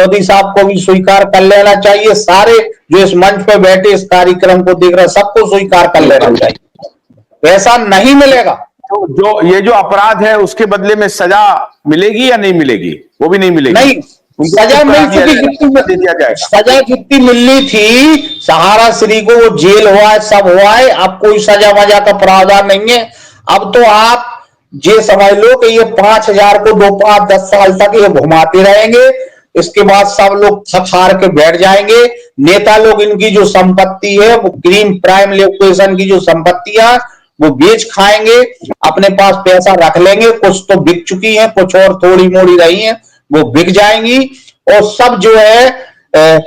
मोदी साहब को भी स्वीकार कर लेना चाहिए, सारे जो इस मंच पे बैठे इस कार्यक्रम को देख रहे सबको स्वीकार कर लेना चाहिए। ऐसा नहीं मिलेगा। जो ये जो अपराध है उसके बदले में सजा मिलेगी या नहीं मिलेगी? वो भी नहीं मिलेगी। नहीं, सजा मिल चुकी, सजा जितनी मिलनी थी सहारा श्री को, वो जेल हुआ है, सब हुआ है, अब कोई सजा वजा का प्रावधान नहीं है। अब तो आप ये समझ लो कि ये 5,000 को 5-10 साल तक ये घुमाते रहेंगे, इसके बाद सब लोग थक हार के बैठ जाएंगे। नेता लोग इनकी जो संपत्ति है वो क्रीम प्राइम लोकेशन की जो संपत्तियां वो बेच खाएंगे, अपने पास पैसा रख लेंगे, कुछ तो बिक चुकी है, कुछ और थोड़ी मोड़ी रही है वो बिक जाएंगी, और सब जो है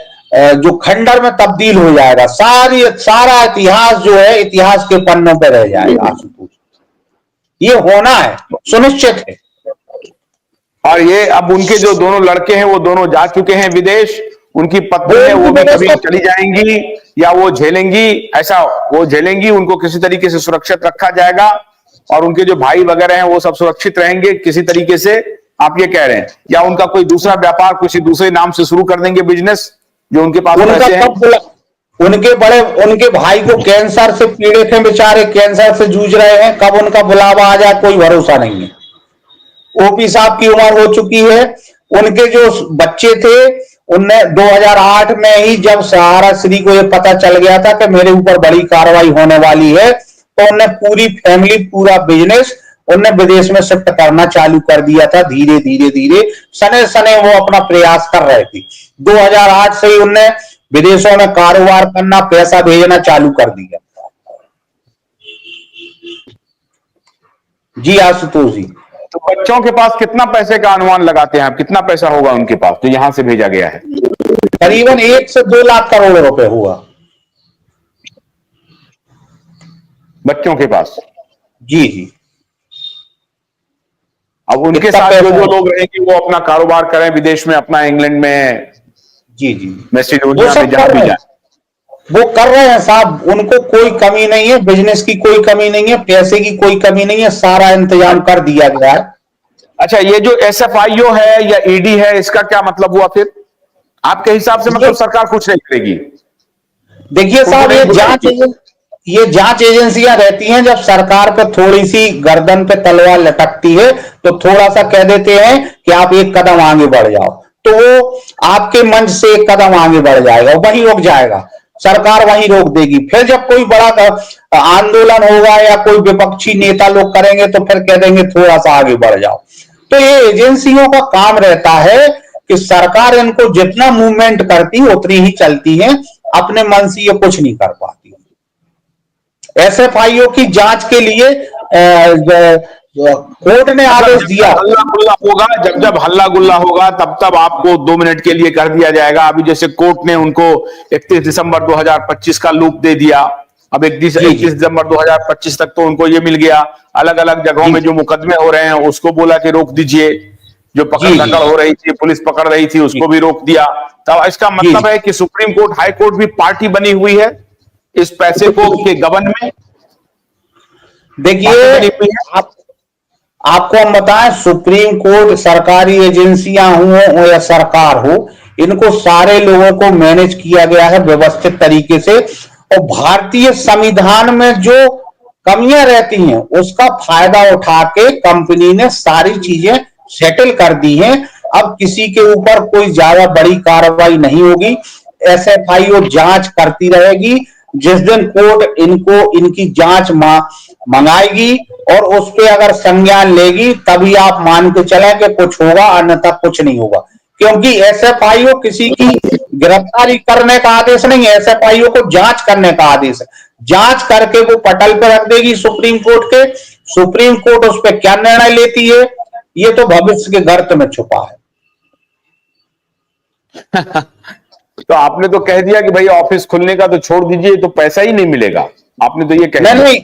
जो खंडर में तब्दील हो जाएगा। सारा इतिहास जो है इतिहास के पन्नों पर रह जाएगा। आशुतोष, ये होना है, सुनिश्चित है। और ये अब उनके जो दोनों लड़के हैं वो दोनों जा चुके हैं विदेश, उनकी पत्नी है वो भी कभी चली जाएंगी या वो झेलेंगी? ऐसा वो झेलेंगी, उनको किसी तरीके से सुरक्षित रखा जाएगा और उनके जो भाई वगैरह हैं वो सब सुरक्षित रहेंगे किसी तरीके से, आप ये कह रहे हैं? या उनका कोई दूसरा व्यापार किसी दूसरे नाम से शुरू कर देंगे, बिजनेस जो उनके पास पैसे हैं? उनके भाई को कैंसर से पीड़ित हैं, बेचारे कैंसर से जूझ रहे हैं, कब उनका बुलावा आ जाए कोई भरोसा नहीं है। ओपी साहब की उम्र हो चुकी है, उनके जो बच्चे थे उनने 2008 में ही जब सहारा श्री को यह पता चल गया था कि मेरे ऊपर बड़ी कार्रवाई होने वाली है, तो उनने पूरी फैमिली पूरा बिजनेस उनने विदेश में शिफ्ट करना चालू कर दिया था। धीरे धीरे धीरे सने सने वो अपना प्रयास कर रहे थे। 2008 से ही उनने विदेशों में कारोबार करना, पैसा भेजना चालू कर दिया। जी आशुतोष जी, तो बच्चों के पास कितना पैसे का अनुमान लगाते हैं आप? कितना पैसा होगा उनके पास जो यहां से भेजा गया है? करीबन 1 से 2 लाख करोड़ रुपए हुआ बच्चों के पास। जी जी। अब उनके साथ जो लोग रहेंगे वो अपना कारोबार करें विदेश में, अपना इंग्लैंड में, जी जी, मैसेडोनिया में, जहां भी जाए वो कर रहे हैं साहब। उनको कोई कमी नहीं है, बिजनेस की कोई कमी नहीं है, पैसे की कोई कमी नहीं है, सारा इंतजाम कर दिया गया है। अच्छा, ये जो SFIO है या ED है, इसका क्या मतलब हुआ फिर आपके हिसाब से? मतलब सरकार कुछ नहीं करेगी? देखिए साहब, ये जांच एजेंसियां रहती हैं, जब सरकार पे थोड़ी सी गर्दन पे तलवार लटकती है तो थोड़ा सा कह देते हैं कि आप एक कदम आगे बढ़ जाओ, तो वो आपके मंच से एक कदम आगे बढ़ जाएगा, वहीं रुक जाएगा, सरकार वहीं रोक देगी। फिर जब कोई बड़ा आंदोलन होगा या कोई विपक्षी नेता लोग करेंगे तो फिर कह देंगे थोड़ा सा आगे बढ़ जाओ। तो ये एजेंसियों का काम रहता है कि सरकार इनको जितना मूवमेंट करती उतनी ही चलती है, अपने मन से ये कुछ नहीं कर पाती। SFIO की जांच के लिए कोर्ट ने आदेश दिया। हल्ला गुल्ला होगा, जब हल्ला गुल्ला होगा तब आपको 2 मिनट के लिए कर दिया जाएगा। अभी जैसे कोर्ट ने उनको 31 दिसंबर 2025 का लूप दे दिया, अब 31 दिसंबर 2025 तक तो उनको ये मिल गया। अलग अलग जगहों में जो मुकदमे हो रहे हैं उसको बोला कि रोक दीजिए, जो पकड़ धकड़ हो रही थी, पुलिस पकड़ रही थी, उसको भी रोक दिया। तो इसका मतलब है कि सुप्रीम कोर्ट, हाई कोर्ट भी पार्टी बनी हुई है इस पैसे को के गबन में। देखिए, आपको हम बताएं, सुप्रीम कोर्ट, सरकारी एजेंसियां हो या सरकार हो, इनको सारे लोगों को मैनेज किया गया है व्यवस्थित तरीके से, और भारतीय संविधान में जो कमियां रहती हैं उसका फायदा उठा के कंपनी ने सारी चीजें सेटल कर दी हैं। अब किसी के ऊपर कोई ज्यादा बड़ी कार्रवाई नहीं होगी, SFIO जांच करती रहेगी। जिस दिन कोर्ट इनकी जांच मंगाएगी और उस पे अगर संज्ञान लेगी तभी आप मान के चलें कि कुछ होगा, अन्यथा कुछ नहीं होगा। क्योंकि SFIO किसी की गिरफ्तारी करने का आदेश नहीं है, SFIO को जांच करने का आदेश है। जांच करके वो पटल पर रख देगी सुप्रीम कोर्ट के, सुप्रीम कोर्ट उस पर क्या निर्णय लेती है ये तो भविष्य के गर्त में छुपा है। तो आपने तो कह दिया कि भाई ऑफिस खुलने का तो छोड़ दीजिए, तो पैसा ही नहीं मिलेगा, आपने तो ये कह दिया। नहीं,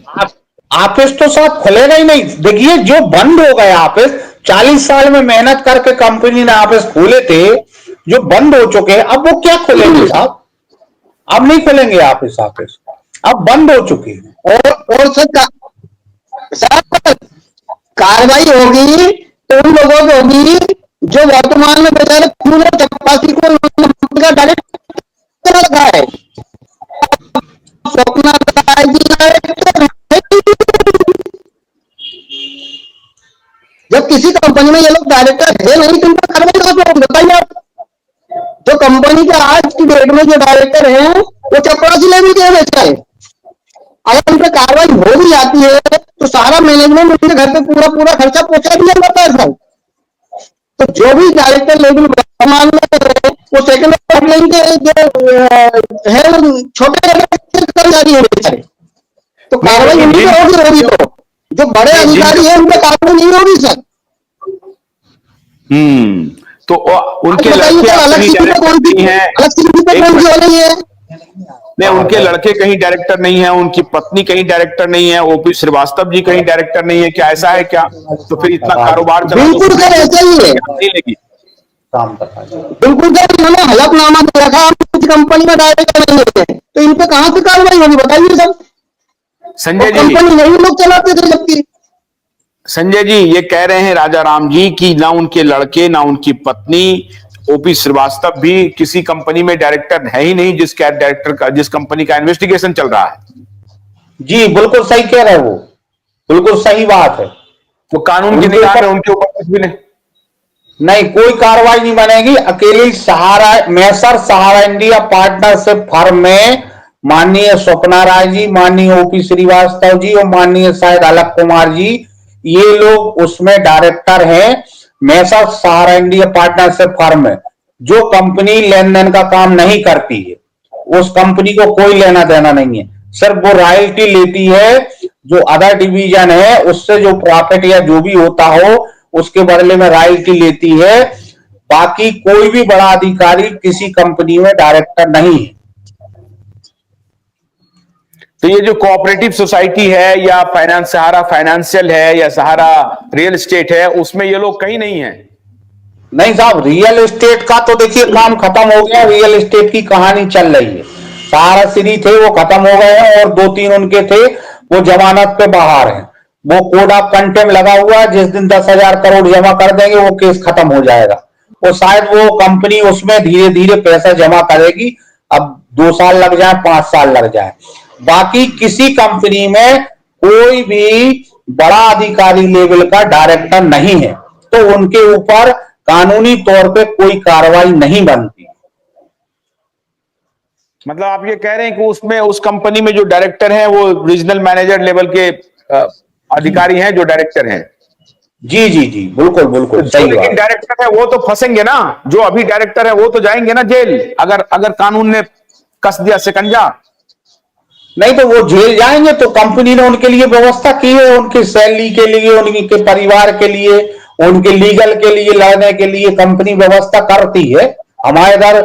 ऑफिस तो साहब खुलेगा ही नहीं। देखिए, जो बंद हो गए ऑफिस, 40 साल में मेहनत करके कंपनी ने ऑफिस खोले थे, जो बंद हो चुके हैं, अब वो क्या खुलेंगे साहब? अब नहीं खुलेंगे ऑफिस, अब बंद हो चुके हैं। और साहब कार्रवाई होगी तो उन लोगों की होगी जो वर्तमान में बेचारे खून और चपरासी को डायरेक्ट लगा है। स्वप्ना राय जी डायरेक्टर जब किसी कंपनी में ये लोग डायरेक्टर है नहीं तो उन पर कार्रवाई कहाँ होगी बताइए आप। जो कंपनी के आज की डेट में जो डायरेक्टर हैं वो चपरासी लेवल के बेचारे, अगर उन पर कार्रवाई हो भी जाती है तो सारा मैनेजमेंट उनके घर पे पूरा खर्चा पहुंचा दिया जाता है सर। तो जो भी डायरेक्टर लेवल वर्तमान में वो सेकंड लाइन के जो है छोटे कर्मचारी है बेचारे, तो कार्रवाई उन्हीं पे होगी तो जो बड़े अधिकारी है उन पर कार्रवाई नहीं होगी सर। तो उनके लड़के अलग अपनी डायरेक्टर नहीं है, अलग सीधी पे कौन सी हो रही है? नहीं उनके लड़के कहीं डायरेक्टर नहीं है, उनकी पत्नी कहीं डायरेक्टर नहीं है, ओपी श्रीवास्तव जी कहीं डायरेक्टर नहीं है, क्या ऐसा है क्या? तो फिर इतना कारोबार बिल्कुल सर ऐसा ही है, नहीं लगी बिल्कुल सर। इन्होंने हलफनामा दे रखा है कंपनी में डायरेक्टर नहीं है तो इन पे कहां से कार्रवाई होगी बताइए सर। संजय जी, कंपनी नहीं लोग चलाते थे जबकि। संजय जी ये कह रहे हैं राजा राम जी कि ना उनके लड़के ना उनकी पत्नी ओपी श्रीवास्तव भी किसी कंपनी में डायरेक्टर है ही नहीं, जिस कंपनी का इन्वेस्टिगेशन चल रहा है। जी बिल्कुल सही कह रहे हैं वो, बिल्कुल सही बात है। वो कानून की निगाह में उनके ऊपर कुछ भी नहीं कोई कार्रवाई नहीं बनेगी। अकेली सहारा मैसर सहारा इंडिया पार्टनरशिप फर्म में माननीय स्वप्ना राय जी, माननीय ओपी श्रीवास्तव जी और माननीय शायद अलग कुमार जी, ये लोग उसमें डायरेक्टर हैं। मैसर सहारा इंडिया पार्टनरशिप फर्म में जो कंपनी लेन देन का काम नहीं करती है उस कंपनी को कोई लेना देना नहीं है, सिर्फ वो रॉयल्टी लेती है। जो अदर डिवीजन है उससे जो प्रॉफिट या जो भी होता हो उसके बदले में रॉयल्टी लेती है। बाकी कोई भी बड़ा अधिकारी किसी कंपनी में डायरेक्टर नहीं है। तो ये जो कोऑपरेटिव सोसाइटी है या सहारा फाइनेंशियल है या सहारा रियल एस्टेट है उसमें ये लोग कहीं नहीं है। नहीं साहब, रियल एस्टेट का तो देखिए काम खत्म हो गया, रियल एस्टेट की कहानी चल रही है। सहारा श्री थे वो खत्म हो गए हैं और 2-3 उनके थे वो जमानत पे बाहर हैं। वो कोड ऑफ कंटेम्प्ट लगा हुआ है, जिस दिन 10,000 करोड़ जमा कर देंगे वो केस खत्म हो जाएगा और शायद वो कंपनी उसमें धीरे धीरे पैसा जमा करेगी। अब 2 साल लग जाए 5 साल लग जाए। बाकी किसी कंपनी में कोई भी बड़ा अधिकारी लेवल का डायरेक्टर नहीं है तो उनके ऊपर कानूनी तौर पे कोई कार्रवाई नहीं बनती। मतलब आप ये कह रहे हैं कि उसमें उस कंपनी में जो डायरेक्टर हैं वो रीजनल मैनेजर लेवल के अधिकारी हैं जो डायरेक्टर हैं। जी जी जी बिल्कुल बिल्कुल सही बात। लेकिन डायरेक्टर है वो तो फंसेंगे ना, जो अभी डायरेक्टर है वो तो जाएंगे ना जेल, अगर कानून ने कस दिया शिकंजा। नहीं तो वो जेल जाएंगे तो कंपनी ने उनके लिए व्यवस्था की है, उनकी सैलरी के लिए, उनके परिवार के लिए, उनके लीगल के लिए लड़ने के लिए कंपनी व्यवस्था करती है। हमारे इधर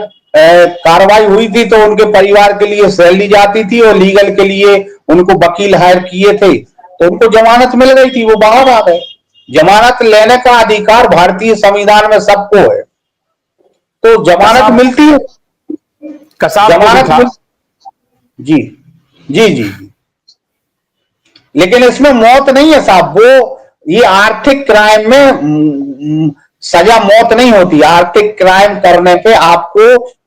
कार्रवाई हुई थी तो उनके परिवार के लिए सैलरी जाती थी और लीगल के लिए उनको वकील हायर किए थे तो उनको जमानत मिल गई थी, वो बाहर आ गए। जमानत लेने का अधिकार भारतीय संविधान में सबको है तो जमानत मिलती है। जमानत जी जी जी लेकिन इसमें मौत नहीं है साहब। वो ये आर्थिक क्राइम में सजा मौत नहीं होती। आर्थिक क्राइम करने पे आपको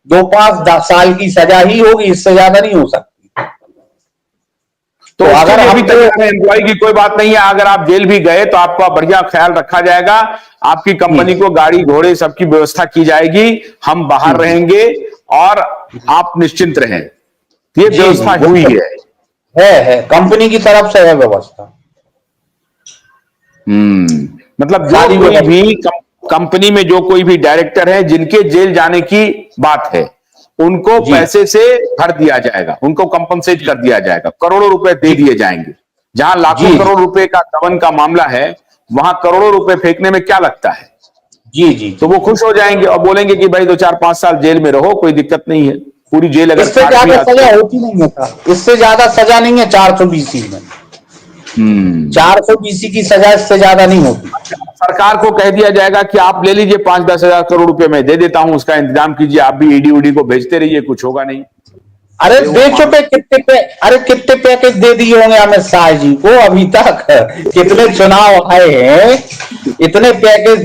2-5-10 साल की सजा ही होगी, इससे ज्यादा नहीं हो सकती। तो अगर अभी तक एम्प्लॉय की कोई बात नहीं है, अगर आप जेल भी गए तो आपका बढ़िया ख्याल रखा जाएगा, आपकी कंपनी को गाड़ी घोड़े सबकी व्यवस्था की जाएगी, हम बाहर रहेंगे और आप निश्चिंत रहें। ये व्यवस्था हुई है कंपनी की तरफ से है व्यवस्था। मतलब जो कोई भी कंपनी में जो कोई भी डायरेक्टर है जिनके जेल जाने की बात है उनको पैसे से भर दिया जाएगा, उनको कंपनसेट कर दिया जाएगा, करोड़ों रुपए दे दिए जाएंगे। जहां लाखों करोड़ रुपए का गबन का मामला है वहां करोड़ों रुपए फेंकने में क्या लगता है। जी जी तो वो खुश हो जाएंगे और बोलेंगे कि भाई 2-4-5 साल जेल में रहो, कोई दिक्कत नहीं है। पूरी जेल अगर इससे ज्यादा सजा होती नहीं है, इससे ज्यादा सजा नहीं है 420 में। 420 की सजा इससे ज्यादा नहीं होती। सरकार को कह दिया जाएगा कि आप ले लीजिए 5-10 हजार करोड़ रुपए मैं दे देता हूं, उसका इंतजाम कीजिए, आप भी ईडी उडी को भेजते रहिए, कुछ होगा नहीं। अरे कितने पैकेज दे दिए होंगे अमित शाह जी को अभी तक, कितने चुनाव आए हैं, इतने पैकेज